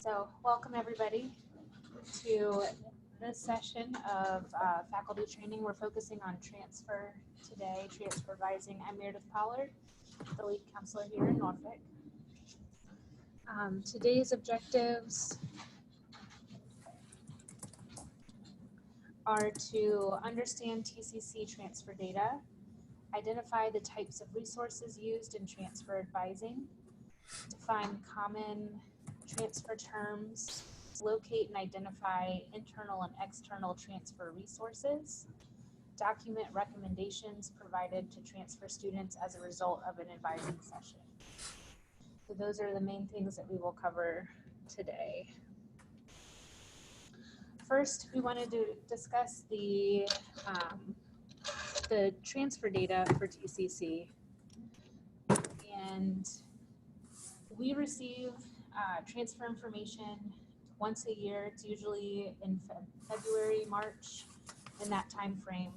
So welcome everybody to this session of faculty training. We're focusing on transfer today, transfer advising. I'm Meredith Pollard, the lead counselor here in Norfolk. Today's objectives are to understand TCC transfer data, identify the types of resources used in transfer advising, define common transfer terms, locate and identify internal and external transfer resources, document recommendations provided to transfer students as a result of an advising session. So those are the main things that we will cover today. First, we wanted to discuss the transfer data for TCC, and we receive transfer information once a year. It's usually in February, March, in that time frame,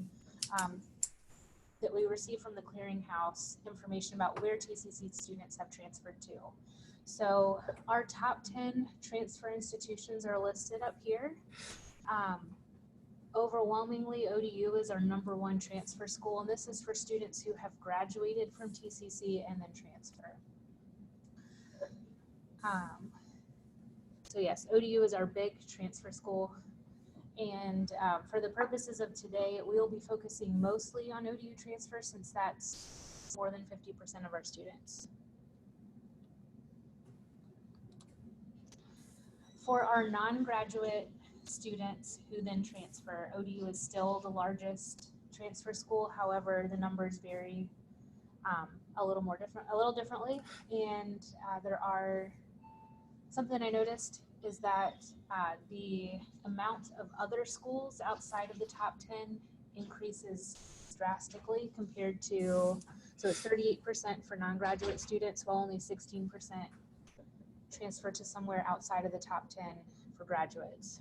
that we receive from the clearinghouse information about where TCC students have transferred to. So our top 10 transfer institutions are listed up here. Overwhelmingly, ODU is our #1 transfer school, and this is for students who have graduated from TCC and then transfer. So yes, ODU is our big transfer school, and for the purposes of today, we will be focusing mostly on ODU transfer since that's more than 50% of our students. For our non-graduate students who then transfer, ODU is still the largest transfer school. However, the numbers vary a little differently, and there are something I noticed is that the amount of other schools outside of the top 10 increases drastically compared to, so it's 38% for non-graduate students, while only 16% transfer to somewhere outside of the top 10 for graduates.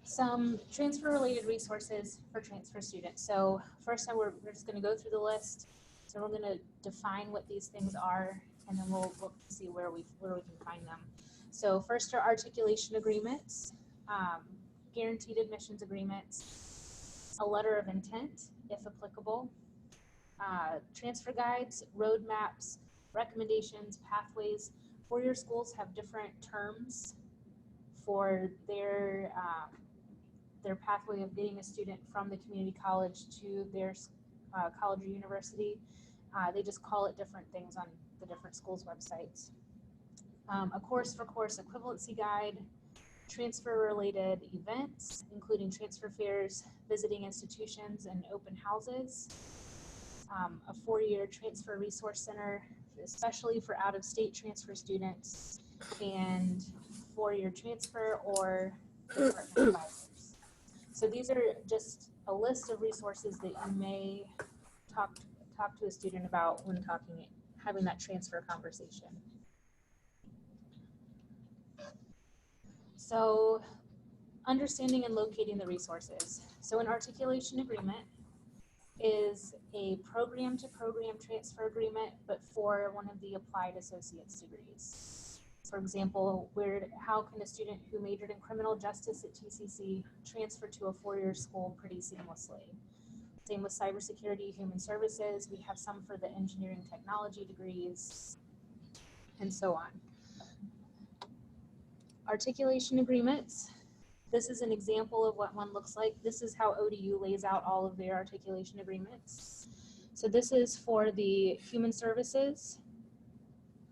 Some transfer-related resources for transfer students. So first, we're just going to go through the list. So we're going to define what these things are, and then we'll look to see where we can find them. So first are articulation agreements, guaranteed admissions agreements, a letter of intent, if applicable, transfer guides, roadmaps, recommendations, pathways. Four-year schools have different terms for their pathway of getting a student from the community college to their college or university. They just call it different things on the different schools' websites. A course-for-course equivalency guide, transfer-related events, including transfer fairs, visiting institutions, and open houses. A four-year transfer resource center, especially for out-of-state transfer students, and four-year transfer or department advisors. So these are just a list of resources that you may talk to a student about when having that transfer conversation. So understanding and locating the resources. So an articulation agreement is a program-to-program transfer agreement, but for one of the applied associate's degrees. For example, how can a student who majored in criminal justice at TCC transfer to a four-year school pretty seamlessly? Same with cybersecurity, human services. We have some for the engineering technology degrees, and so on. Articulation agreements. This is an example of what one looks like. This is how ODU lays out all of their articulation agreements. So this is for the human services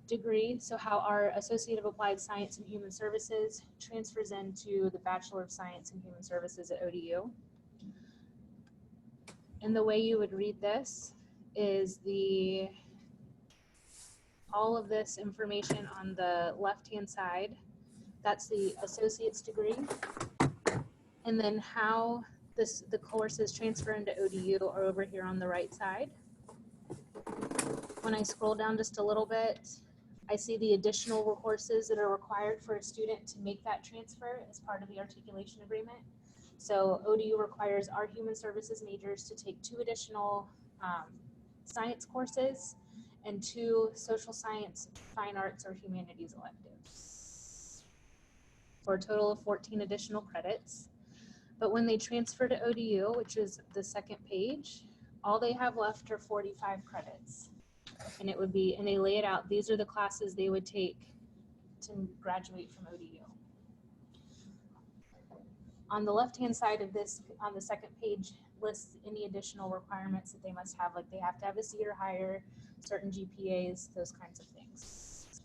degree, so how our Associate of Applied Science and Human Services transfers into the Bachelor of Science and Human Services at ODU. And the way you would read this is all of this information on the left-hand side, that's the associate's degree, and then how the courses transfer into ODU are over here on the right side. When I scroll down just a little bit, I see the additional courses that are required for a student to make that transfer as part of the articulation agreement. So ODU requires our human services majors to take 2 additional science courses, and 2 social science, fine arts, or humanities electives, for a total of 14 additional credits. But when they transfer to ODU, which is the second page, all they have left are 45 credits. And it would be, and they lay it out, these are the classes they would take to graduate from ODU. On the left-hand side of this, on the second page, lists any additional requirements that they must have, like they have to have a C or higher, certain GPAs, those kinds of things.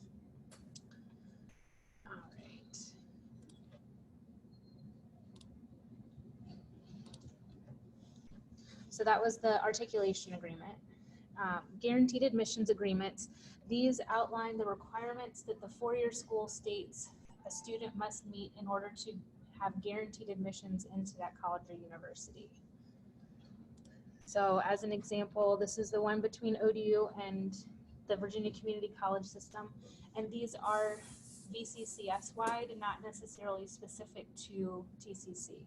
All right. So that was the articulation agreement. Guaranteed admissions agreements. These outline the requirements that the four-year school states a student must meet in order to have guaranteed admissions into that college or university. So as an example, this is the one between ODU and the Virginia Community College System. And these are VCCS wide and not necessarily specific to TCC.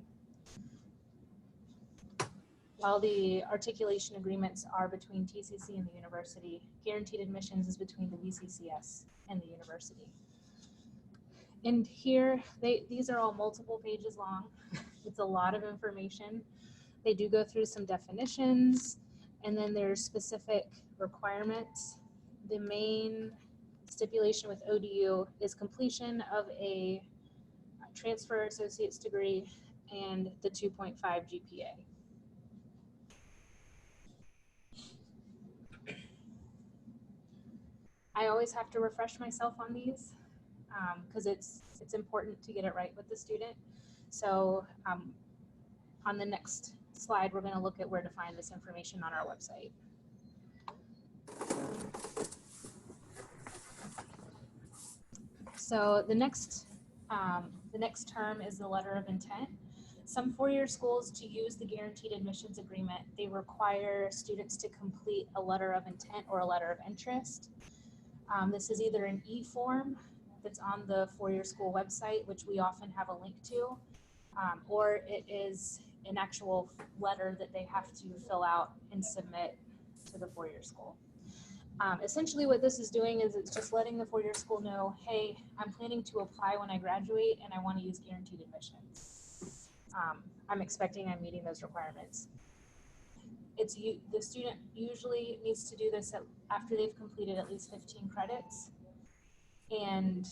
While the articulation agreements are between TCC and the university, guaranteed admissions is between the VCCS and the university. And here, these are all multiple pages long. It's a lot of information. They do go through some definitions, and then there's specific requirements. The main stipulation with ODU is completion of a transfer associate's degree and the 2.5 GPA. I always have to refresh myself on these because it's important to get it right with the student. So on the next slide, we're going to look at where to find this information on our website. So the next term is the letter of intent. Some four-year schools, to use the guaranteed admissions agreement, they require students to complete a letter of intent or a letter of interest. This is either an e-form that's on the four-year school website, which we often have a link to, or it is an actual letter that they have to fill out and submit to the four-year school. Essentially what this is doing is it's just letting the four-year school know, hey, I'm planning to apply when I graduate and I want to use guaranteed admissions. I'm expecting I'm meeting those requirements. The student usually needs to do this after they've completed at least 15 credits and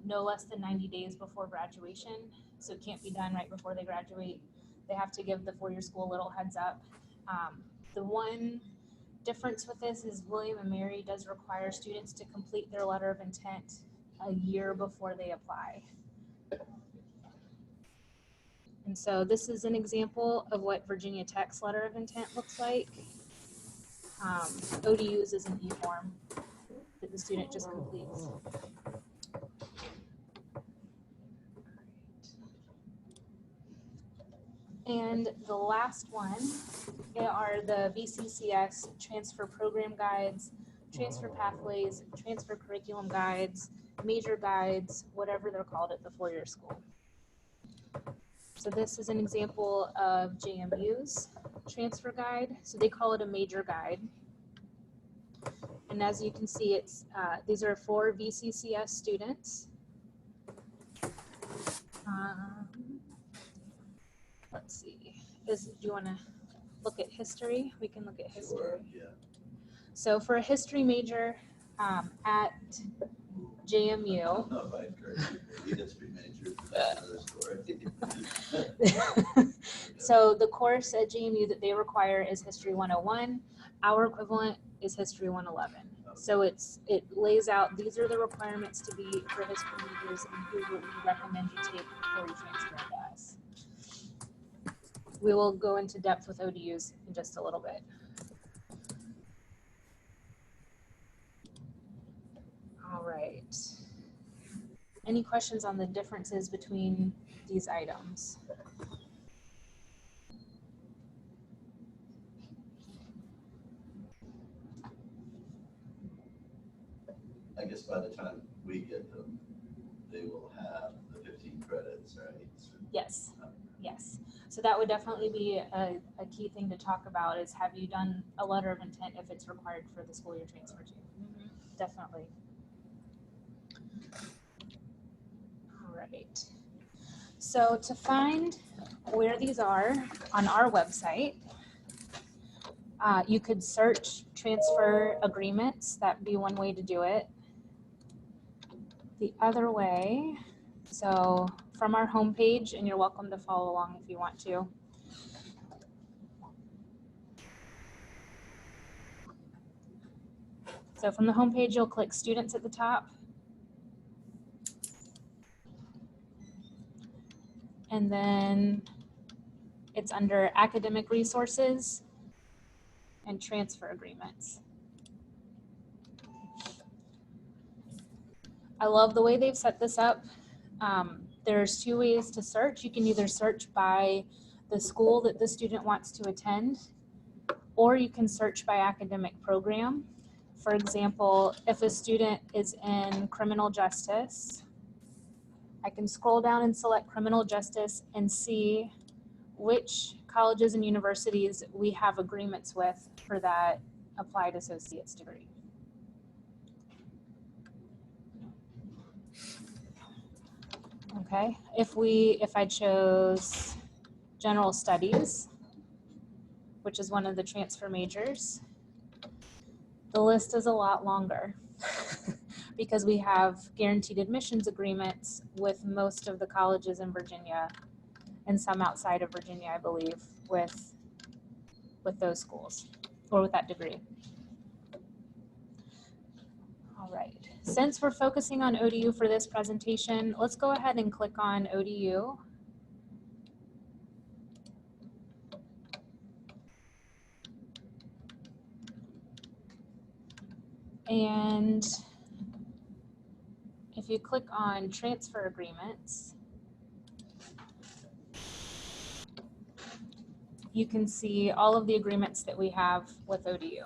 no less than 90 days before graduation. So it can't be done right before they graduate. They have to give the four-year school a little heads up. The one difference with this is William & Mary does require students to complete their letter of intent a year before they apply. And so this is an example of what Virginia Tech's letter of intent looks like. ODU's is an e-form that the student just completes. And the last one are the VCCS transfer program guides, transfer pathways, transfer curriculum guides, major guides, whatever they're called at the four-year school. So this is an example of JMU's transfer guide. So they call it a major guide. And as you can see, it's these are for VCCS students. Let's see. Do you want to look at history? We can look at history. Sure, yeah. So for a history major at JMU. No, right, great. History major. That's another story. So the course at JMU that they require is History 101. Our equivalent is History 111. So it lays out, these are the requirements to be for history majors, and here's what we recommend you take before you transfer into us. We will go into depth with ODUs in just a little bit. All right. Any questions on the differences between these items? I guess by the time we get them, they will have the 15 credits, right? So, Yes, yes. So that would definitely be a key thing to talk about is, have you done a letter of intent if it's required for the school you're transferred to? Definitely. All right. So to find where these are on our website, you could search transfer agreements. That'd be one way to do it. The other way, so from our homepage, and you're welcome to follow along if you want to. So from the homepage, you'll click students at the top. And then it's under academic resources and transfer agreements. I love the way they've set this up. There's two ways to search. You can either search by the school that the student wants to attend, or you can search by academic program. For example, if a student is in criminal justice, I can scroll down and select criminal justice and see which colleges and universities we have agreements with for that applied associate's degree. Okay, if I chose general studies, which is one of the transfer majors, the list is a lot longer because we have guaranteed admissions agreements with most of the colleges in Virginia and some outside of Virginia, I believe, with those schools or with that degree. All right, since we're focusing on ODU for this presentation, let's go ahead and click on ODU. And if you click on transfer agreements, you can see all of the agreements that we have with ODU.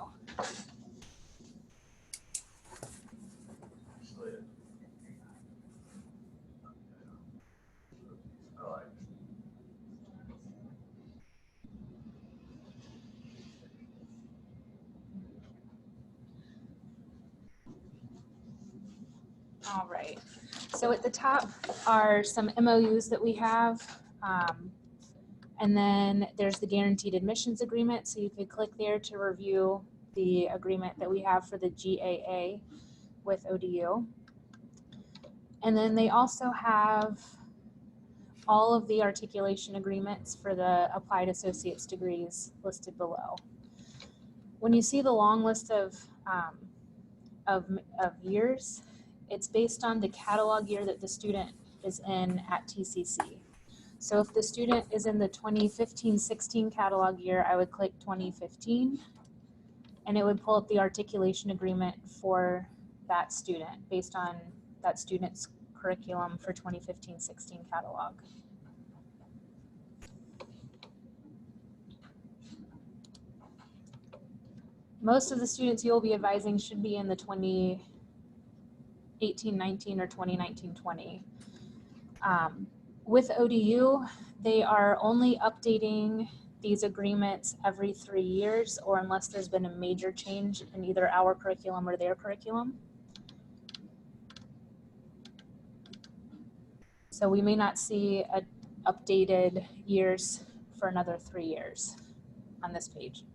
All right, so at the top are some MOUs that we have. And then there's the guaranteed admissions agreement. So you could click there to review the agreement that we have for the GAA with ODU. And then they also have all of the articulation agreements for the applied associate's degrees listed below. When you see the long list of years, it's based on the catalog year that the student is in at TCC. So if the student is in the 2015-16 catalog year, I would click 2015, and it would pull up the articulation agreement for that student based on that student's curriculum for 2015-16 catalog. Most of the students you'll be advising should be in the 2018-19 or 2019-20. With ODU, they are only updating these agreements every 3 years, or unless there's been a major change in either our curriculum or their curriculum. So we may not see updated years for another 3 years on this page.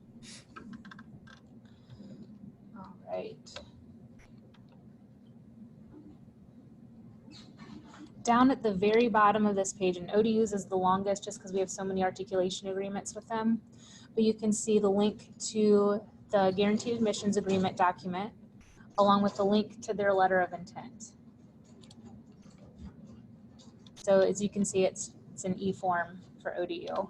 All right. Down at the very bottom of this page, and ODU's is the longest just because we have so many articulation agreements with them, but you can see the link to the guaranteed admissions agreement document along with the link to their letter of intent. So as you can see, it's an e-form for ODU.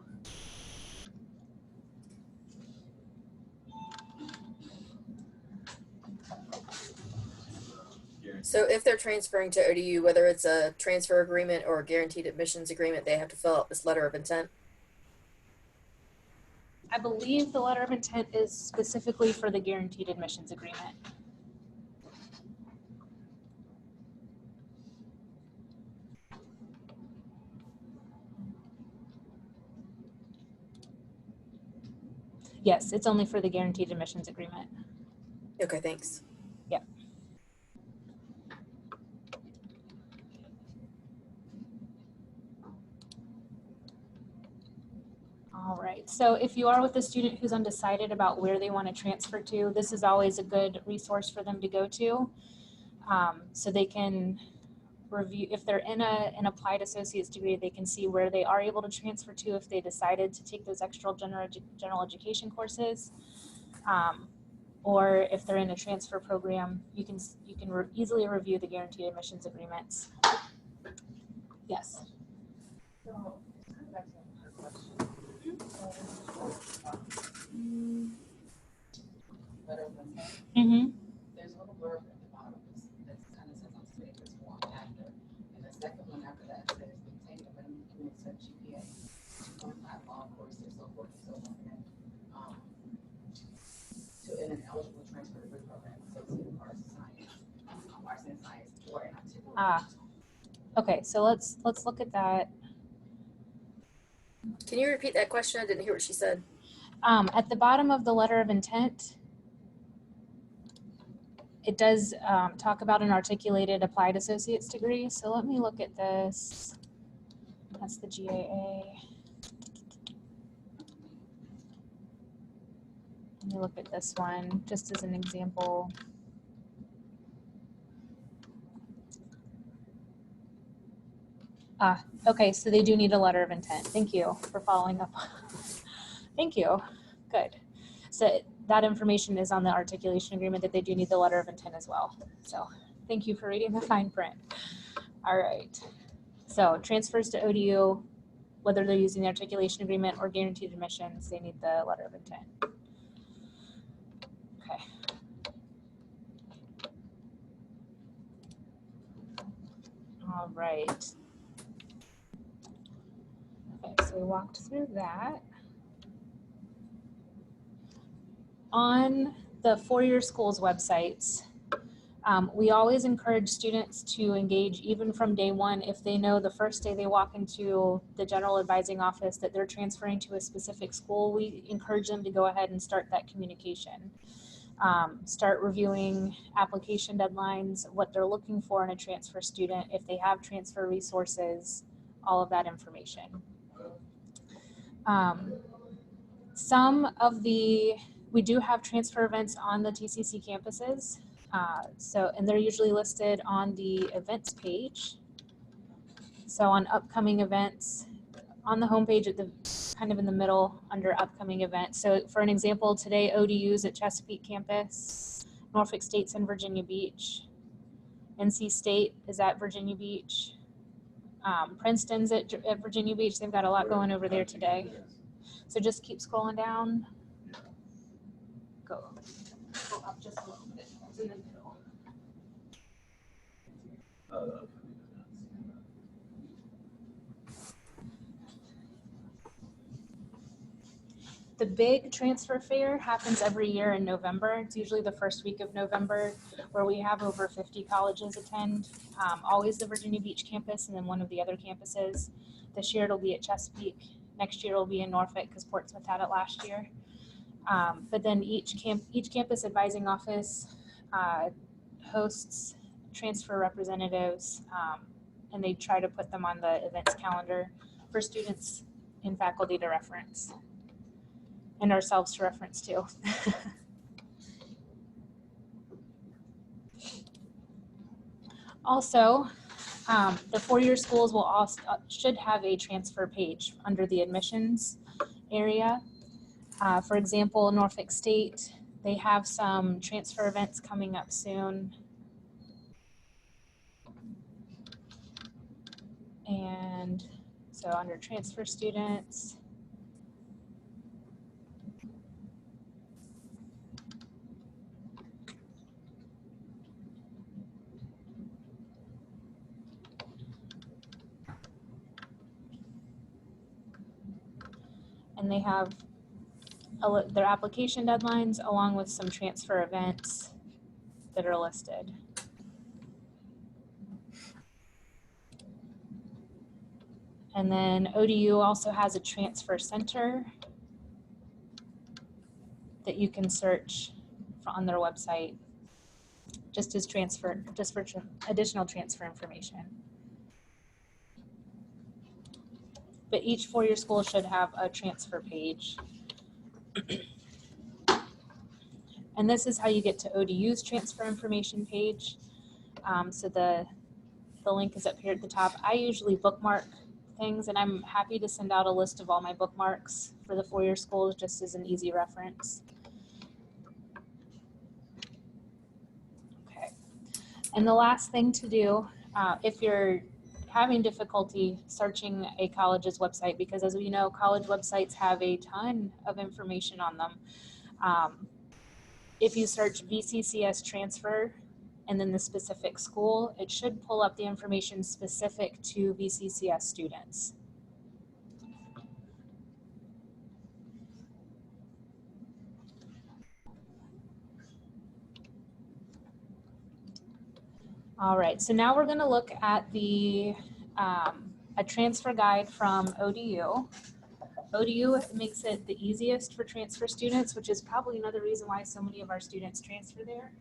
So if they're transferring to ODU, whether it's a transfer agreement or a guaranteed admissions agreement, they have to fill out this letter of intent? I believe the letter of intent is specifically for the guaranteed admissions agreement. Yes, it's only for the guaranteed admissions agreement. Okay, thanks. All right, so if you are with a student who's undecided about where they want to transfer to, this is always a good resource for them to go to. So they can review, if they're in an applied associate's degree, they can see where they are able to transfer to if they decided to take those extra general education courses. Or if they're in a transfer program, you can easily review the guaranteed admissions agreements. Yes. So, kind of back to her question. Letter of intent, Mm-hmm. there's a little blurb at the bottom that kind of says I'm submitting this form after. And the second one after that says maintain a minimum community GPA, 2.5 law courses, so forth and so on. To an eligible transfer degree program associated with arts and science, or an articulation. Okay, so let's look at that. Can you repeat that question? I didn't hear what she said. At the bottom of the letter of intent, it does talk about an articulated applied associate's degree. So let me look at this. That's the GAA. Let me look at this one just as an example. Okay, so they do need a letter of intent. Thank you for following up. Thank you. Good. So that information is on the articulation agreement that they do need the letter of intent as well. So thank you for reading the fine print. All right. So transfers to ODU, whether they're using the articulation agreement or guaranteed admissions, they need the letter of intent. Okay. All right. Okay, so we walked through that. On the four-year schools websites, we always encourage students to engage even from day one. If they know the first day they walk into the general advising office that they're transferring to a specific school, we encourage them to go ahead and start that communication. Start reviewing application deadlines, what they're looking for in a transfer student, if they have transfer resources, all of that information. We do have transfer events on the TCC campuses. And they're usually listed on the events page. So on upcoming events, on the homepage at the kind of in the middle under upcoming events. So for an example, today ODU's at Chesapeake campus, Norfolk State's in Virginia Beach, NC State is at Virginia Beach, Princeton's at Virginia Beach. They've got a lot going over there today. So just keep scrolling down. Go up just a little bit. It's in the middle. The big transfer fair happens every year in November. It's usually the first week of November, where we have over 50 colleges attend. Always the Virginia Beach campus and then one of the other campuses. This year it'll be at Chesapeake. Next year it'll be in Norfolk because Portsmouth had it last year. But then each campus advising office hosts transfer representatives, and they try to put them on the events calendar for students and faculty to reference. And ourselves to reference too. Also, the four-year schools will also should have a transfer page under the admissions area. For example, Norfolk State, they have some transfer events coming up soon. And so under transfer students, and they have their application deadlines along with some transfer events that are listed. And then ODU also has a transfer center. that you can search on their website, just as for additional transfer information. But each four-year school should have a transfer page. And this is how you get to ODU's transfer information page. So the link is up here at the top. I usually bookmark things, and I'm happy to send out a list of all my bookmarks for the four-year schools just as an easy reference. Okay. And the last thing to do, if you're having difficulty searching a college's website, because as we know, college websites have a ton of information on them. If you search VCCS transfer and then the specific school, it should pull up the information specific to VCCS students. All right, so now we're going to look at the a transfer guide from ODU. ODU makes it the easiest for transfer students, which is probably another reason why so many of our students transfer there.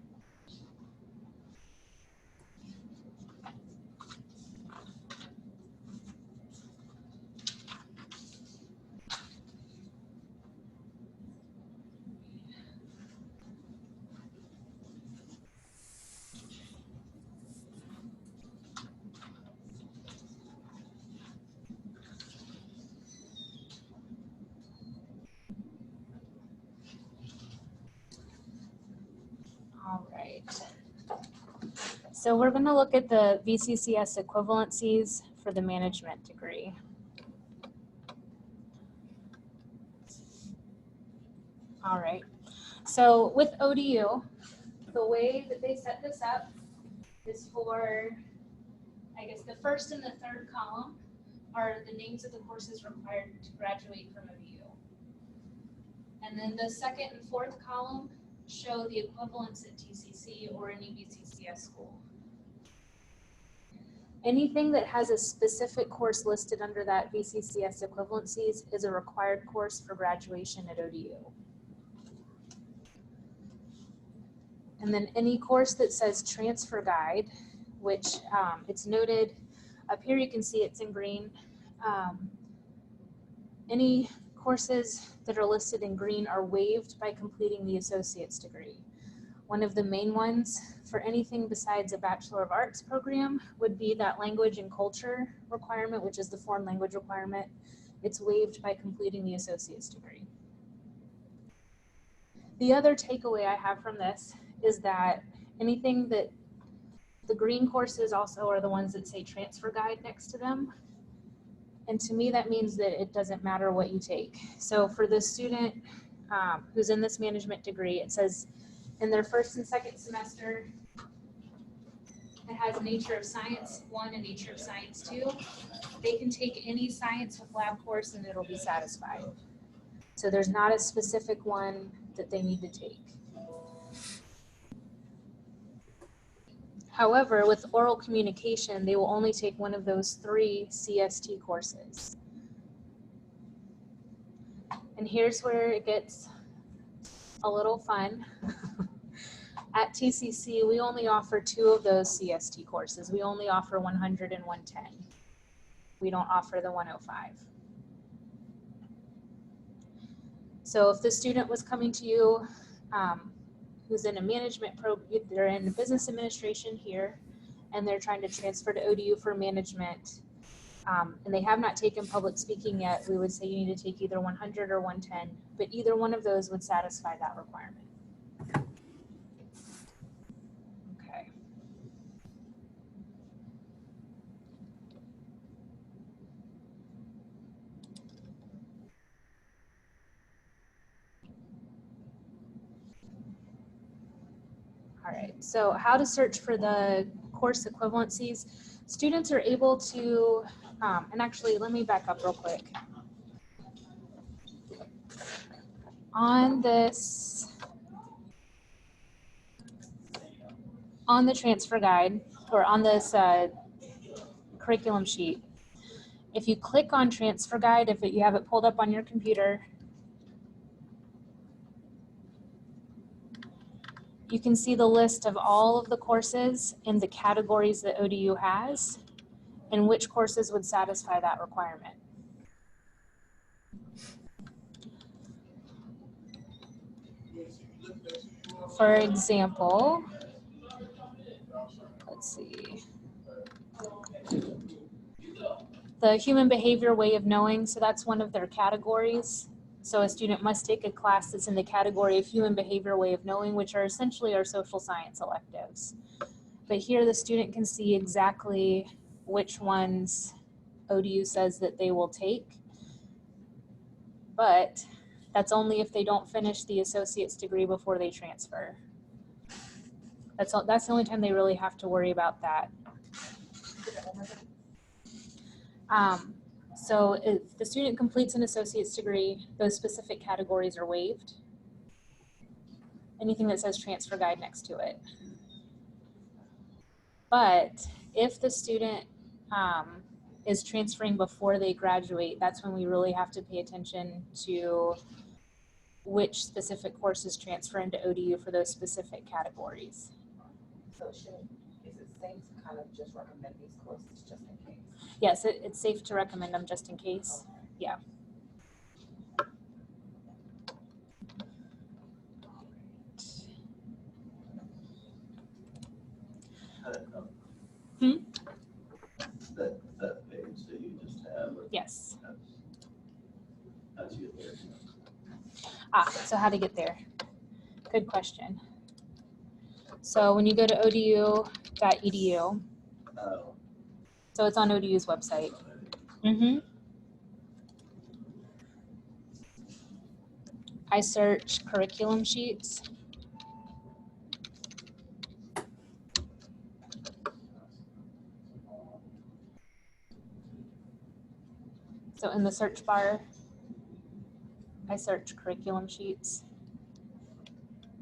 All right. So we're going to look at the VCCS equivalencies for the management degree. All right. So with ODU, the way that they set this up is for, I guess, the first and the third column are the names of the courses required to graduate from ODU. And then the second and fourth column show the equivalents at TCC or any VCCS school. Anything that has a specific course listed under that VCCS equivalencies is a required course for graduation at ODU. And then any course that says transfer guide, which it's noted up here, you can see it's in green. Any courses that are listed in green are waived by completing the associate's degree. One of the main ones for anything besides a Bachelor of Arts program would be that language and culture requirement, which is the foreign language requirement. It's waived by completing the associate's degree. The other takeaway I have from this is that anything that the green courses also are the ones that say transfer guide next to them. And to me, that means that it doesn't matter what you take. So for the student who's in this management degree, it says in their first and second semester, it has Nature of Science 1 and Nature of Science 2. They can take any science with lab course and it'll be satisfied. So there's not a specific one that they need to take. However, with oral communication, they will only take one of those 3 CST courses. And here's where it gets a little fun. At TCC, we only offer 2 of those CST courses. We only offer 100 and 110. We don't offer the 105. So if the student was coming to you who's in a management program, they're in business administration here, and they're trying to transfer to ODU for management, and they have not taken public speaking yet, we would say you need to take either 100 or 110, but either one of those would satisfy that requirement. Okay. All right, so how to search for the course equivalencies. Students are able to, and actually let me back up real quick. On this, on the transfer guide, or on this curriculum sheet, if you click on transfer guide, if you have it pulled up on your computer, you can see the list of all of the courses in the categories that ODU has and which courses would satisfy that requirement. For example, let's see. The human behavior way of knowing, so that's one of their categories. So a student must take a class that's in the category of human behavior way of knowing, which are essentially our social science electives. But here the student can see exactly which ones ODU says that they will take. But that's only if they don't finish the associate's degree before they transfer. That's the only time they really have to worry about that. So if the student completes an associate's degree, those specific categories are waived. Anything that says transfer guide next to it. But if the student is transferring before they graduate, that's when we really have to pay attention to which specific courses transfer into ODU for those specific categories. So is it safe to kind of just recommend these courses just in case? Yes, it's safe to recommend them just in case. Yeah. That page that you just have. Yes. How'd you get there? So how to get there? Good question. So when you go to odu.edu, Oh, so it's on ODU's website. Mm-hmm. I search curriculum sheets. So in the search bar, I search curriculum sheets.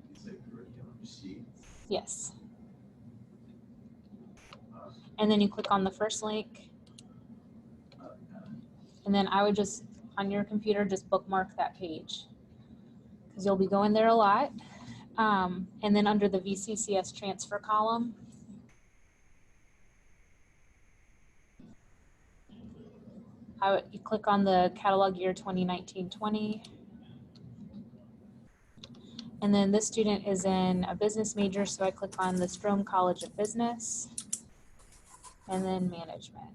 you say curriculum sheet. Yes. And then you click on the first link. And then I would just, on your computer, just bookmark that page. Because you'll be going there a lot. And then under the VCCS transfer column, you click on the catalog year 2019-20. And then this student is in a business major, so I click on the Strome College of Business and then management.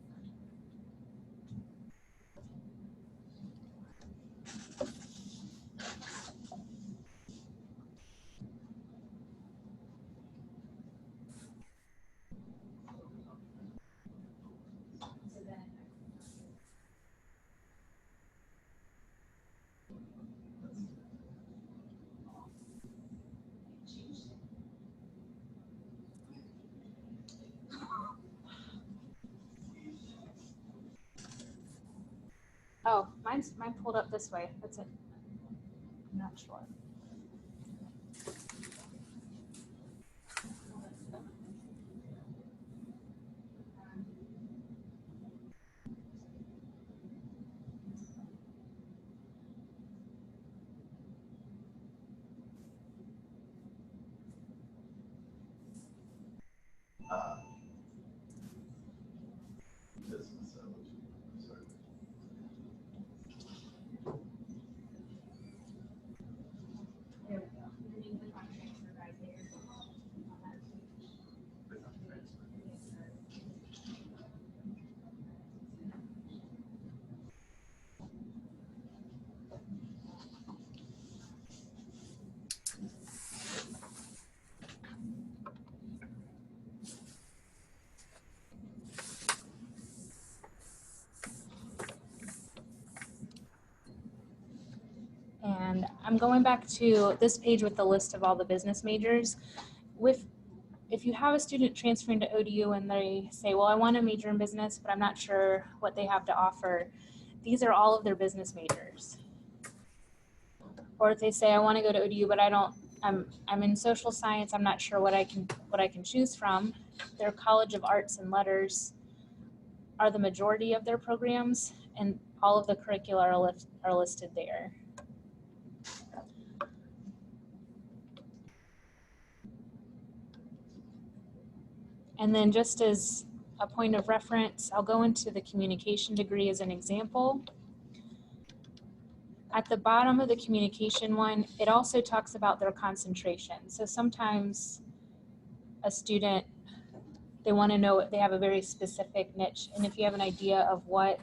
Oh, mine pulled up this way. That's it. I'm not sure. Business, sorry. There we go. And then you click on transfer guide there. Click on transfer. And I'm going back to this page with the list of all the business majors. If you have a student transferring to ODU and they say, well, I want to major in business, but I'm not sure what they have to offer, these are all of their business majors. Or if they say, I want to go to ODU, but I'm in social science, I'm not sure what I can choose from, their College of Arts and Letters are the majority of their programs, and all of the curricula are listed there. And then just as a point of reference, I'll go into the communication degree as an example. At the bottom of the communication one, it also talks about their concentration. So sometimes a student, they want to know, they have a very specific niche. And if you have an idea of what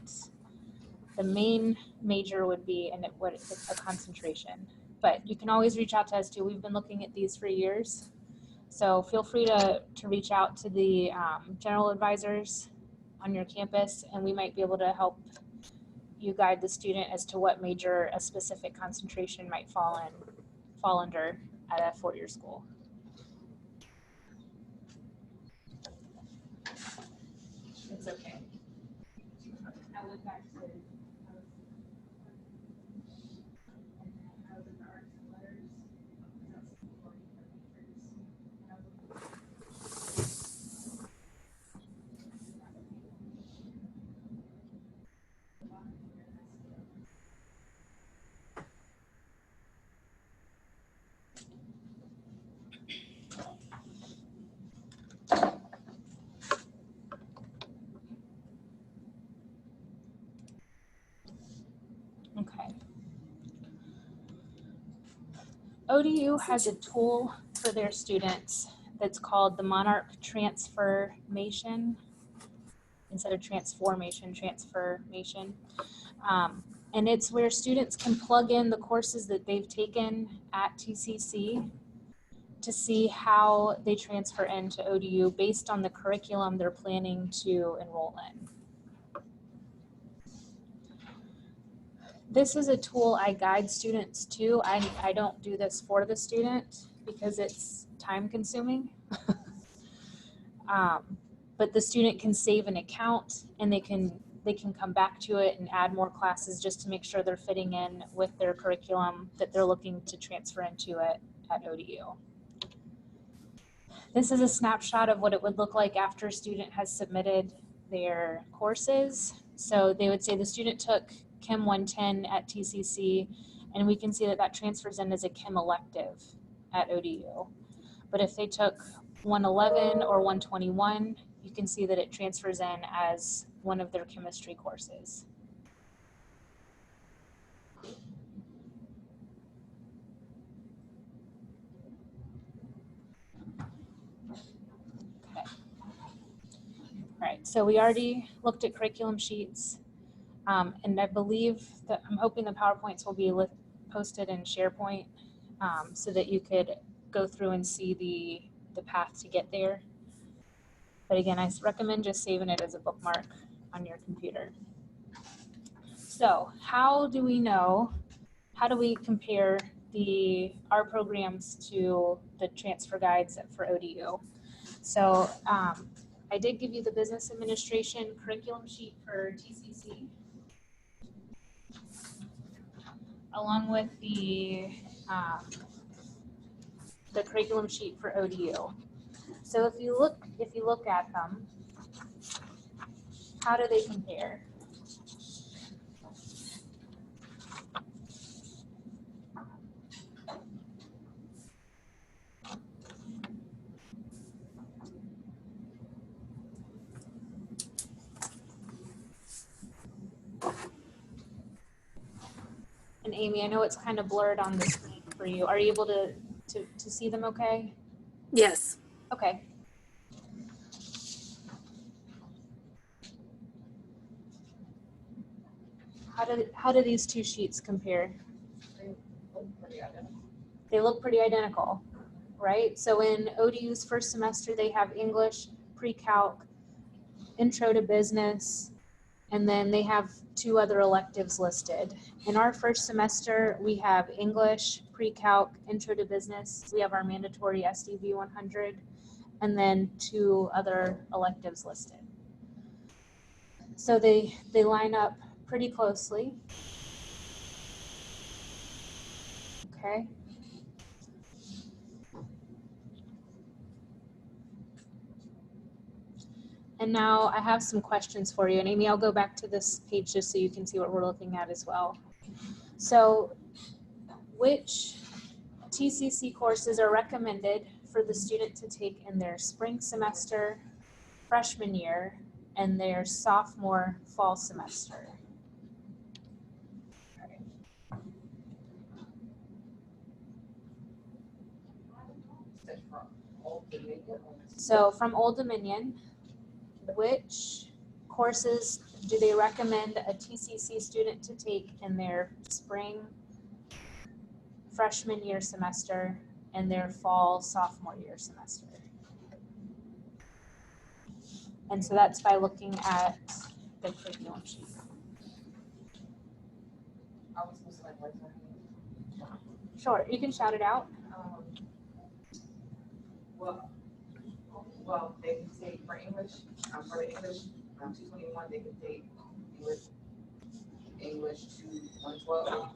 the main major would be and what a concentration. But you can always reach out to us too. We've been looking at these for years. So feel free to reach out to the general advisors on your campus, and we might be able to help you guide the student as to what major a specific concentration might fall under at a four-year school. It's okay. I went back to okay. ODU has a tool for their students that's called the Monarch Transformation, instead of transformation. And it's where students can plug in the courses that they've taken at TCC to see how they transfer into ODU based on the curriculum they're planning to enroll in. This is a tool I guide students to. I don't do this for the student because it's time consuming. But the student can save an account and they can come back to it and add more classes just to make sure they're fitting in with their curriculum that they're looking to transfer into it at ODU. This is a snapshot of what it would look like after a student has submitted their courses. So they would say the student took Chem 110 at TCC, and we can see that that transfers in as a Chem elective at ODU. But if they took 111 or 121, you can see that it transfers in as one of their chemistry courses. Okay. All right, so we already looked at curriculum sheets. And I believe that I'm hoping the PowerPoints will be posted in SharePoint so that you could go through and see the path to get there. But again, I recommend just saving it as a bookmark on your computer. So how do we compare our programs to the transfer guides for ODU? So I did give you the business administration curriculum sheet for TCC, along with the curriculum sheet for ODU. So if you look at them, how do they compare? And Amy, I know it's kind of blurred on the screen for you. Are you able to see them okay? Yes. Okay. How do these two sheets compare? They look pretty identical, right? So in ODU's first semester, they have English, pre-calc, intro to business, and then they have two other electives listed. In our first semester, we have English, pre-calc, intro to business. We have our mandatory SDV 100, and then two other electives listed. So they line up pretty closely. Okay. And now I have some questions for you. And Amy, I'll go back to this page just so you can see what we're looking at as well. So which TCC courses are recommended for the student to take in their spring semester freshman year and their sophomore fall semester. Said from Old Dominion or So from Old Dominion, which courses do they recommend a TCC student to take in their spring freshman year semester and their fall sophomore year semester? And so that's by looking at the curriculum sheet. I was supposed to like raise my hand. Sure, you can shout it out. Well, they can take for English, for the English, 221, they can take English to 112,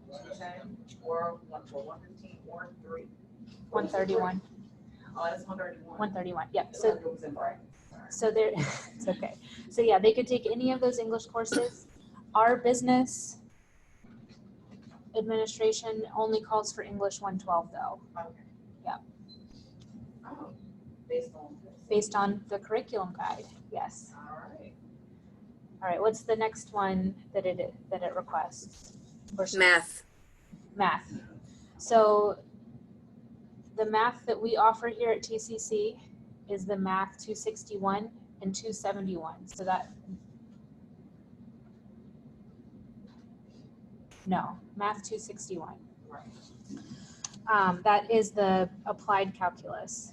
210, or 115, or 3. 131. Oh, that's 131. 131. Yep. So So it was in brackets. so there it's okay. So yeah, they could take any of those English courses. Our business administration only calls for English 112 though, Okay. Yeah. Oh, based on this. based on the curriculum guide. Yes. All right. All right. What's the next one that it requests? Or should- Math. Math. So the math that we offer here at TCC is the math 261 and 271. So that, no, math 261. Right. That is the applied calculus.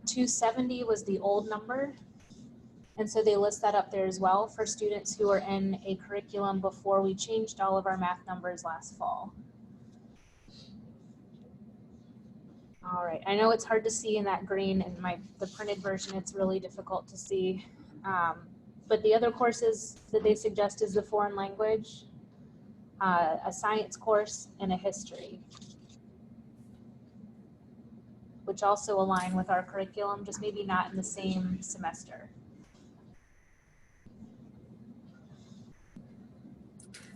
270 was the old number. And so they list that up there as well for students who are in a curriculum before we changed all of our math numbers last fall. All right, I know it's hard to see in that green and the printed version, it's really difficult to see. But the other courses that they suggest is the foreign language, a science course, and a history, which also align with our curriculum, just maybe not in the same semester.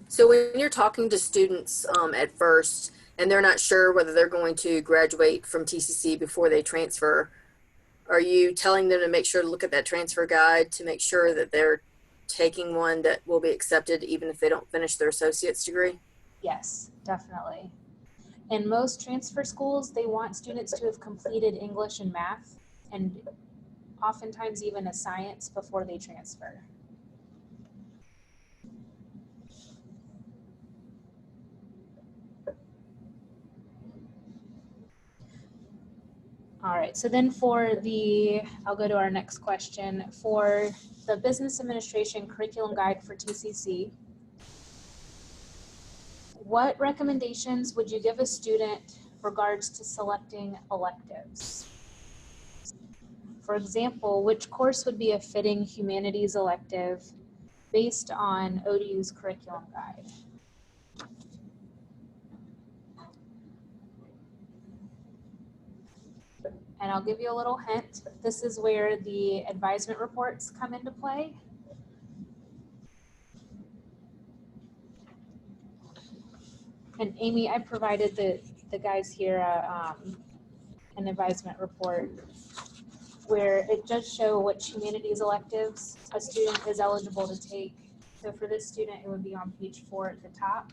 So when you're talking to students at first and they're not sure whether they're going to graduate from TCC before they transfer, are you telling them to make sure to look at that transfer guide to make sure that they're taking one that will be accepted even if they don't finish their associate's degree? Yes, definitely. In most transfer schools, they want students to have completed English and math, and oftentimes even a science before they transfer. All right, so then I'll go to our next question. For the Business Administration Curriculum Guide for TCC, what recommendations would you give a student regards to selecting electives? For example, which course would be a fitting humanities elective based on ODU's curriculum guide? And I'll give you a little hint. This is where the advisement reports come into play. And Amy, I provided the guys here an advisement report where it does show which humanities electives a student is eligible to take. So for this student, it would be on page 4 at the top.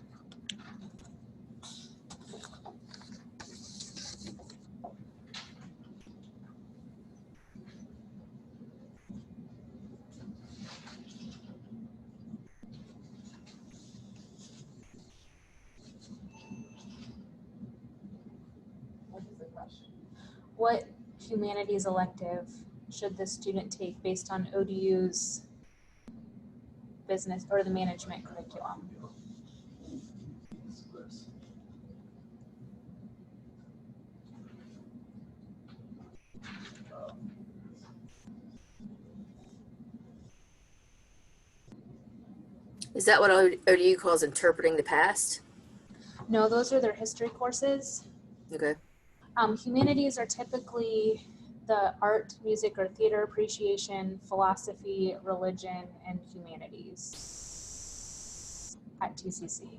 What is the question? What humanities elective should the student take based on ODU's business or the management curriculum? Is that what ODU calls interpreting the past? No, those are their history courses. Okay. Humanities are typically the art, music, or theater appreciation, philosophy, religion, and humanities at TCC.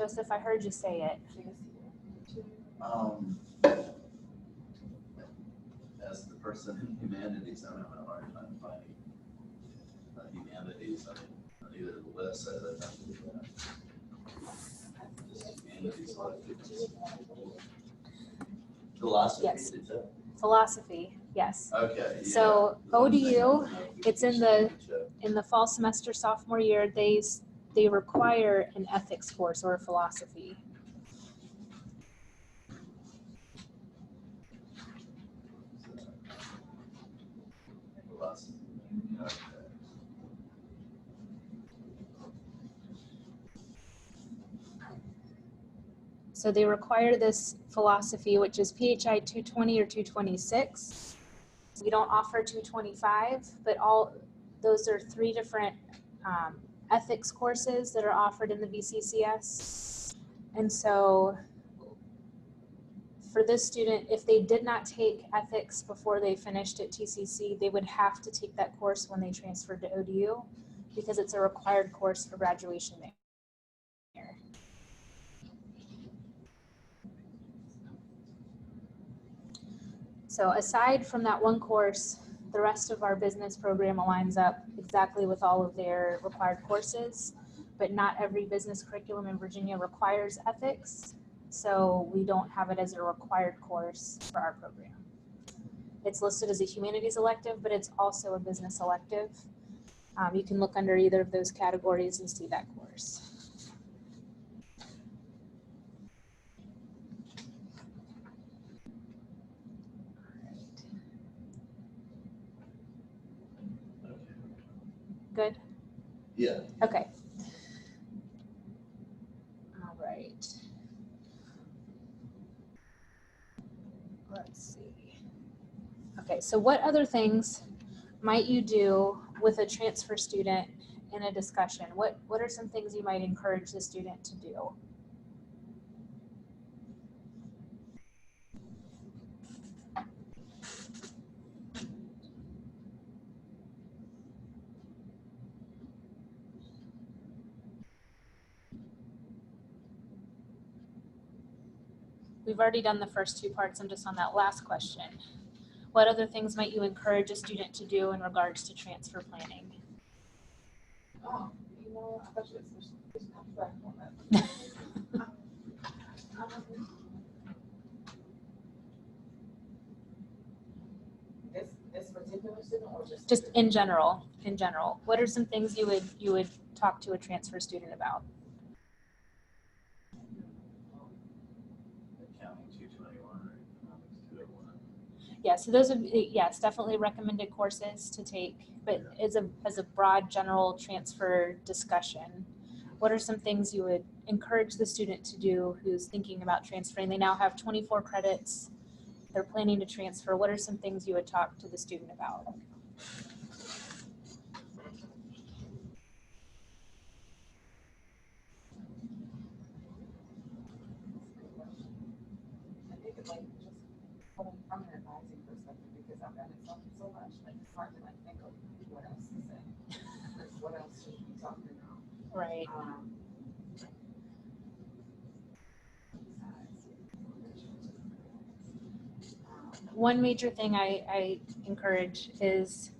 Joseph, I heard you say it. As the person in humanities, I'm having a hard time finding humanities on either the list or the just humanities. Philosophy, Yes. did you? Philosophy, yes. Okay. Yeah. So ODU, it's in the Check. fall semester sophomore year, they require an ethics course or philosophy. Philosophy. Okay. So they require this philosophy, which is PHI 220 or 226. We don't offer 225, but all those are 3 different ethics courses that are offered in the BCCS. And so for this student, if they did not take ethics before they finished at TCC, they would have to take that course when they transferred to ODU because it's a required course for graduation there. So aside from that one course, the rest of our business program aligns up exactly with all of their required courses, but not every business curriculum in Virginia requires ethics. So we don't have it as a required course for our program. It's listed as a humanities elective, but it's also a business elective. You can look under either of those categories and see that course. Good? Yeah. Okay. All right. Let's see. Okay, so what other things might you do with a transfer student in a discussion? What are some things you might encourage the student to do? We've already done the first 2 parts. I'm just on that last question. What other things might you encourage a student to do in regards to transfer planning? Oh, you know, I thought you was back on that. This particular student or Just in general, what are some things you would talk to a transfer student about? Accounting 221 or economics 201. Yeah, so those are, yes, definitely recommended courses to take, but as a broad general transfer discussion, what are some things you would encourage the student to do who's thinking about transferring? They now have 24 credits. They're planning to transfer. What are some things you would talk to the student about? I think it's like just from an advising perspective, because I've done it so much, like it's hard to like think of what else to say. Like, what else should we be talking about? Right. One major thing I encourage is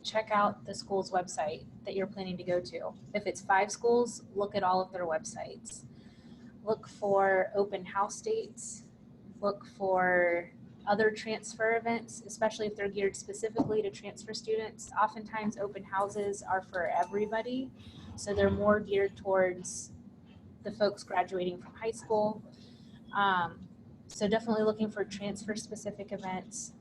check out the school's website that you're planning to go to. If it's 5 schools, look at all of their websites. Look for open house dates. Look for other transfer events, especially if they're geared specifically to transfer students. Oftentimes open houses are for everybody, so they're more geared towards the folks graduating from high school. So definitely looking for transfer specific events.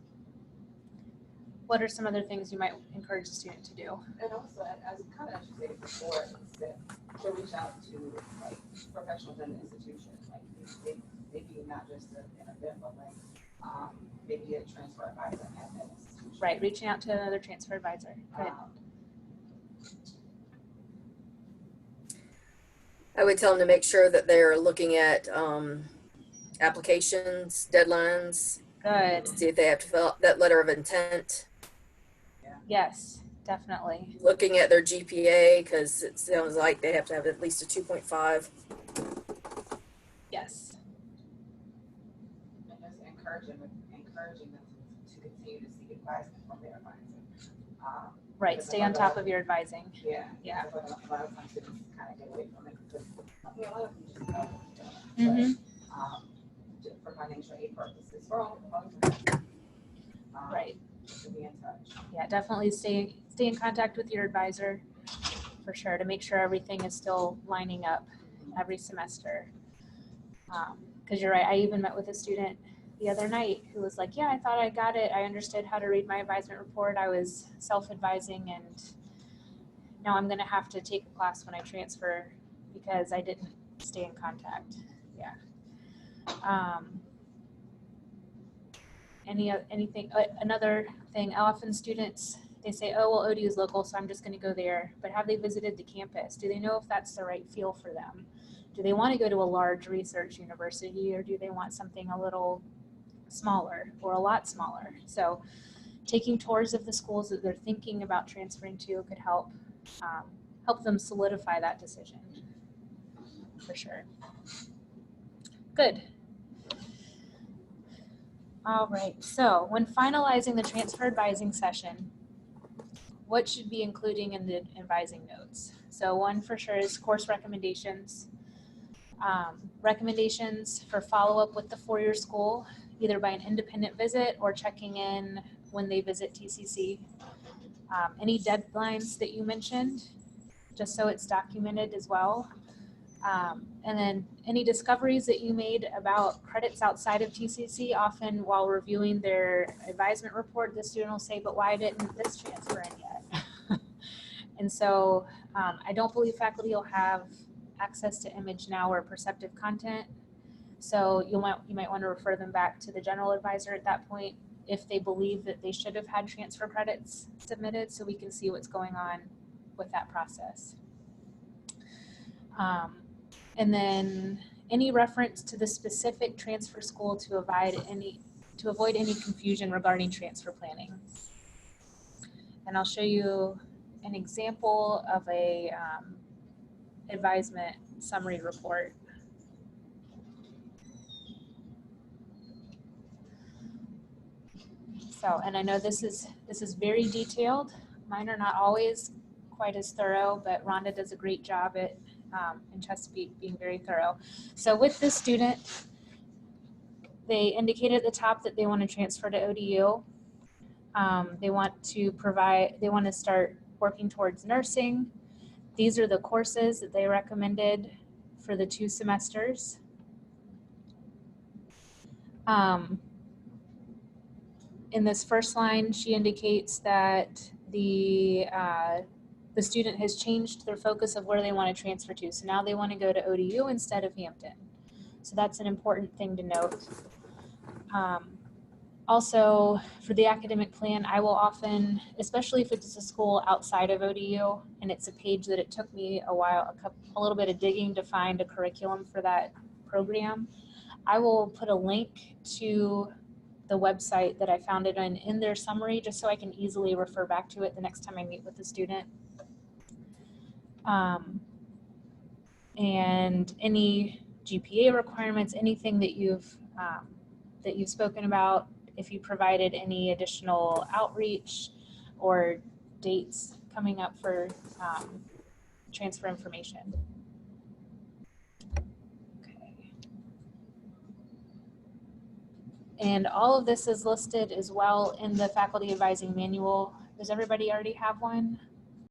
What are some other things you might encourage a student to do? And also, as kind of as you stated before, is that to reach out to like professionals in the institution, like maybe not just an event, but like maybe a transfer advisor at that institution. Right, reaching out to another transfer advisor. Good. I would tell them to make sure that they're looking at applications, deadlines, Good. see if they have to fill out that letter of intent, Yes, definitely. looking at their GPA, because it sounds like they have to have at least a 2.5. Yes. And just encouraging them to continue to seek advisement from their advisor. Right, Because stay on top of your advising. Yeah. Yeah. because a lot of times students kind of get away from it because, a lot of them just know what they're Mm-hmm. doing. But, just for financial aid purposes, for all Right. to be in touch. Yeah, definitely stay in contact with your advisor for sure to make sure everything is still lining up every semester. Because you're right, I even met with a student the other night who was like, yeah, I thought I got it. I understood how to read my advisement report. I was self-advising, and now I'm going to have to take a class when I transfer because I didn't stay in contact. Yeah. Anything, another thing, often students, they say, oh, well, ODU is local, so I'm just going to go there. But have they visited the campus? Do they know if that's the right feel for them? Do they want to go to a large research university, or do they want something a little smaller or a lot smaller? So taking tours of the schools that they're thinking about transferring to could help them solidify that decision for sure. Good. All right, so when finalizing the transfer advising session, what should be including in the advising notes? So one for sure is course recommendations. Recommendations for follow-up with the four-year school, either by an independent visit or checking in when they visit TCC. Any deadlines that you mentioned, just so it's documented as well. And then any discoveries that you made about credits outside of TCC. Often while reviewing their advisement report, the student will say, but why didn't this transfer in yet? And so I don't believe faculty will have access to ImageNow or perceptive content. So you might want to refer them back to the general advisor at that point if they believe that they should have had transfer credits submitted, so we can see what's going on with that process. And then any reference to the specific transfer school to avoid any confusion regarding transfer planning. And I'll show you an example of a advisement summary report. So, and I know this is very detailed. Mine are not always quite as thorough, but Rhonda does a great job at in Chesapeake being very thorough. So with this student, they indicated at the top that they want to transfer to ODU. They want to start working towards nursing. These are the courses that they recommended for the 2 semesters. In this first line, she indicates that the student has changed their focus of where they want to transfer to. So now they want to go to ODU instead of Hampton. So that's an important thing to note. Also, for the academic plan, I will often, especially if it's a school outside of ODU, and it's a page that it took me a little bit of digging to find a curriculum for that program, I will put a link to the website that I found it in their summary, just so I can easily refer back to it the next time I meet with the student. And any GPA requirements, anything that you've spoken about, if you provided any additional outreach or dates coming up for transfer information. Okay. And all of this is listed as well in the faculty advising manual. Does everybody already have one?